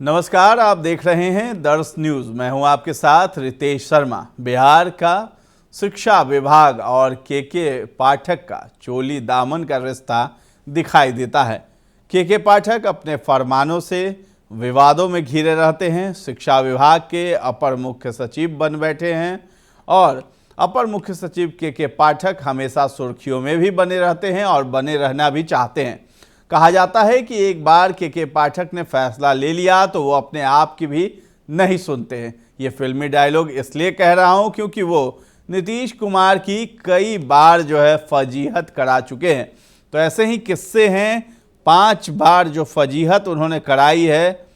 नमस्कार, आप देख रहे हैं दर्श न्यूज। मैं हूं आपके साथ रितेश शर्मा। बिहार का शिक्षा विभाग और के पाठक का चोली दामन का रिश्ता दिखाई देता है। के पाठक अपने फरमानों से विवादों में घिरे रहते हैं। शिक्षा विभाग के अपर मुख्य सचिव बन बैठे हैं और अपर मुख्य सचिव के पाठक हमेशा सुर्खियों में भी बने रहते हैं और बने रहना भी चाहते हैं। कहा जाता है कि एक बार के पाठक ने फैसला ले लिया तो वो अपने आप की भी नहीं सुनते हैं। ये फिल्मी डायलॉग इसलिए कह रहा हूं क्योंकि वो नीतीश कुमार की कई बार फजीहत करा चुके हैं। तो ऐसे ही किस्से हैं, 5 बार जो फजीहत उन्होंने कराई है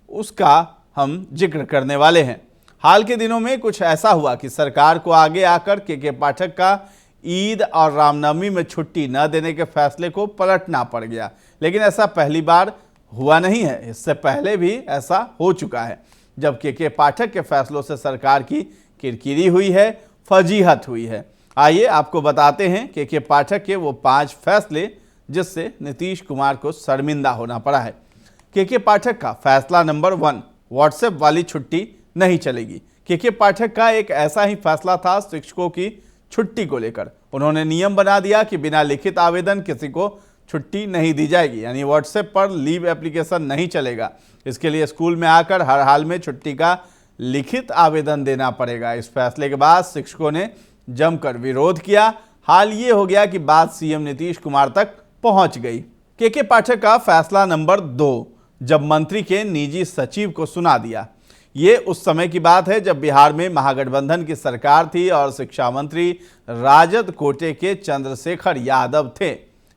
उसका हम जिक्र करने वाले हैं। हाल के दिनों में कुछ ऐसा हुआ कि सरकार को आगे आकर के पाठक का ईद और रामनवमी में छुट्टी न देने के फैसले को पलटना पड़ गया। लेकिन ऐसा पहली बार हुआ नहीं है, इससे पहले भी ऐसा हो चुका है जब के पाठक के फैसलों से सरकार की किरकिरी हुई है, फजीहत हुई है। आइए आपको बताते हैं के पाठक के वो 5 फैसले जिससे नीतीश कुमार को शर्मिंदा होना पड़ा है। के पाठक का फैसला नंबर 1, व्हाट्सएप वाली छुट्टी नहीं चलेगी। के पाठक का एक ऐसा ही फैसला था शिक्षकों की छुट्टी को लेकर। उन्होंने नियम बना दिया कि बिना लिखित आवेदन किसी को छुट्टी नहीं दी जाएगी, यानी व्हाट्सएप पर लीव एप्लीकेशन नहीं चलेगा। इसके लिए स्कूल में आकर हर हाल में छुट्टी का लिखित आवेदन देना पड़ेगा। इस फैसले के बाद शिक्षकों ने जमकर विरोध किया। हाल ये हो गया कि बात सीएम नीतीश कुमार तक पहुंच गई। के पाठक का फैसला नंबर 2, जब मंत्री के निजी सचिव को सुना दिया। ये उस समय की बात है जब बिहार में महागठबंधन की सरकार थी और शिक्षा मंत्री राजद कोटे के चंद्रशेखर यादव थे।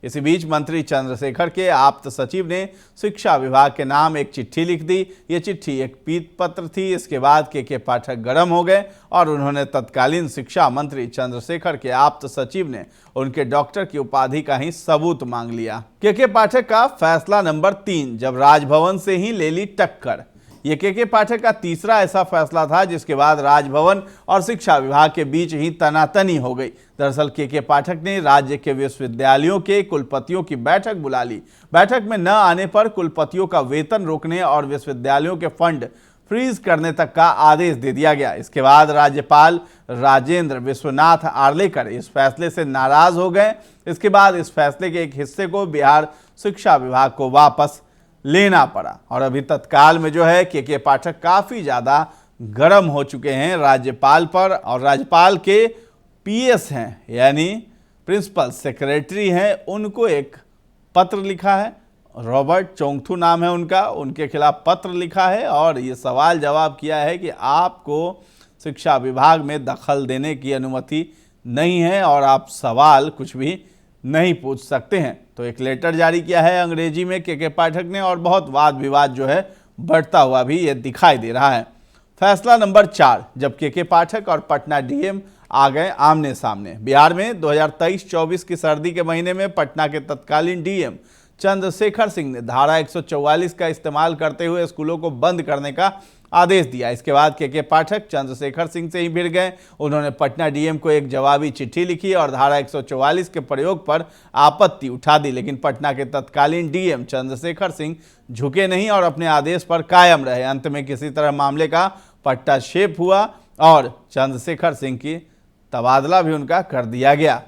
इसी बीच मंत्री चंद्रशेखर के आप्त सचिव ने शिक्षा विभाग के नाम एक चिट्ठी लिख दी। ये चिट्ठी एक पीत पत्र थी। इसके बाद के पाठक गर्म हो गए और उन्होंने तत्कालीन शिक्षा मंत्री चंद्रशेखर के आप्त सचिव ने उनके डॉक्टर की उपाधि का ही सबूत मांग लिया। के पाठक का फैसला नंबर 3, जब राजभवन से ही ले ली टक्कर। ये के पाठक का तीसरा ऐसा फैसला था जिसके बाद राजभवन और शिक्षा विभाग के बीच ही तनातनी हो गई। दरअसल के पाठक ने राज्य के विश्वविद्यालयों के कुलपतियों की बैठक बुला ली। बैठक में न आने पर कुलपतियों का वेतन रोकने और विश्वविद्यालयों के फंड फ्रीज करने तक का आदेश दे दिया गया। इसके बाद राज्यपाल राजेंद्र विश्वनाथ आर्लेकर इस फैसले से नाराज हो गए। इसके बाद इस फैसले के एक हिस्से को बिहार शिक्षा विभाग को वापस लेना पड़ा और अभी तत्काल में के पाठक काफ़ी ज़्यादा गर्म हो चुके हैं राज्यपाल पर। और राज्यपाल के पीएस हैं, यानी प्रिंसिपल सेक्रेटरी हैं, उनको एक पत्र लिखा है। रॉबर्ट चोंगथू नाम है उनका, उनके खिलाफ पत्र लिखा है और ये सवाल जवाब किया है कि आपको शिक्षा विभाग में दखल देने की अनुमति नहीं है और आप सवाल कुछ भी नहीं पूछ सकते हैं। तो एक लेटर जारी किया है अंग्रेजी में के पाठक ने और बहुत वाद विवाद बढ़ता हुआ भी ये दिखाई दे रहा है। फैसला नंबर 4, जब के पाठक और पटना डीएम आ गए आमने सामने। बिहार में 2023-24 की सर्दी के महीने में पटना के तत्कालीन डीएम चंद्रशेखर सिंह ने धारा 144 का इस्तेमाल करते हुए स्कूलों को बंद करने का आदेश दिया। इसके बाद के पाठक चंद्रशेखर सिंह से ही भिड़ गए। उन्होंने पटना डीएम को एक जवाबी चिट्ठी लिखी और धारा 144 के प्रयोग पर आपत्ति उठा दी। लेकिन पटना के तत्कालीन डीएम चंद्रशेखर सिंह झुके नहीं और अपने आदेश पर कायम रहे। अंत में किसी तरह मामले का पट्टाक्षेप हुआ और चंद्रशेखर सिंह की तबादला भी उनका कर दिया गया।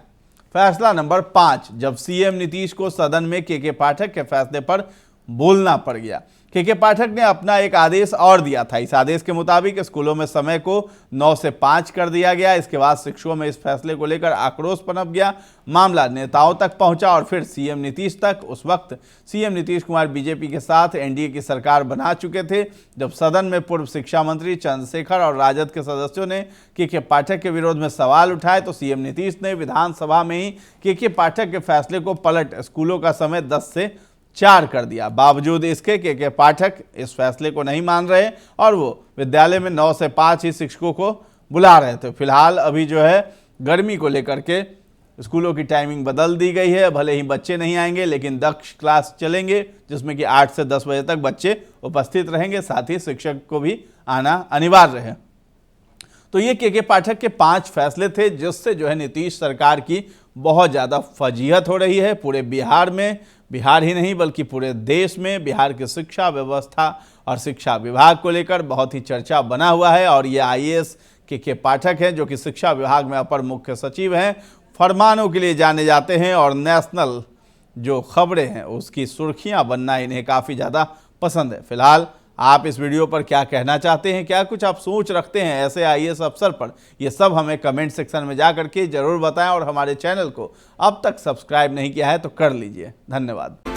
फैसला नंबर 5, जब सीएम नीतीश को सदन में के पाठक के फैसले पर बोलना पड़ गया। के पाठक ने अपना एक आदेश और दिया था। इस आदेश के मुताबिक स्कूलों में समय को 9 से 5 कर दिया गया। इसके बाद शिक्षकों में इस फैसले को लेकर आक्रोश पनप गया। मामला नेताओं तक पहुंचा और फिर सीएम नीतीश तक। उस वक्त सीएम नीतीश कुमार बीजेपी के साथ एनडीए की सरकार बना चुके थे। जब सदन में पूर्व शिक्षा मंत्री चंद्रशेखर और राजद के सदस्यों ने के पाठक के विरोध में सवाल उठाए तो सीएम नीतीश ने विधानसभा में ही के पाठक के फैसले को पलट स्कूलों का समय 10 से 4 कर दिया। बावजूद इसके के पाठक इस फैसले को नहीं मान रहे और वो विद्यालय में 9 से 5 ही शिक्षकों को बुला रहे थे। फिलहाल अभी गर्मी को लेकर के स्कूलों की टाइमिंग बदल दी गई है। भले ही बच्चे नहीं आएंगे लेकिन दक्ष क्लास चलेंगे जिसमें कि 8 से 10 बजे तक बच्चे उपस्थित रहेंगे, साथ ही शिक्षक को भी आना अनिवार्य है। तो ये के पाठक के 5 फैसले थे जिससे नीतीश सरकार की बहुत ज़्यादा फजीहत हो रही है। पूरे बिहार में बिहार ही नहीं बल्कि पूरे देश में बिहार की शिक्षा व्यवस्था और शिक्षा विभाग को लेकर बहुत ही चर्चा बना हुआ है। और ये आईएएस के पाठक हैं जो कि शिक्षा विभाग में अपर मुख्य सचिव हैं, फरमानों के लिए जाने जाते हैं और नेशनल जो खबरें हैं उसकी सुर्खियां बनना इन्हें काफ़ी ज़्यादा पसंद है। फिलहाल आप इस वीडियो पर क्या कहना चाहते हैं, क्या कुछ आप सोच रखते हैं ऐसे आईएएस अफसर पर, ये सब हमें कमेंट सेक्शन में जा करके ज़रूर बताएं और हमारे चैनल को अब तक सब्सक्राइब नहीं किया है तो कर लीजिए। धन्यवाद।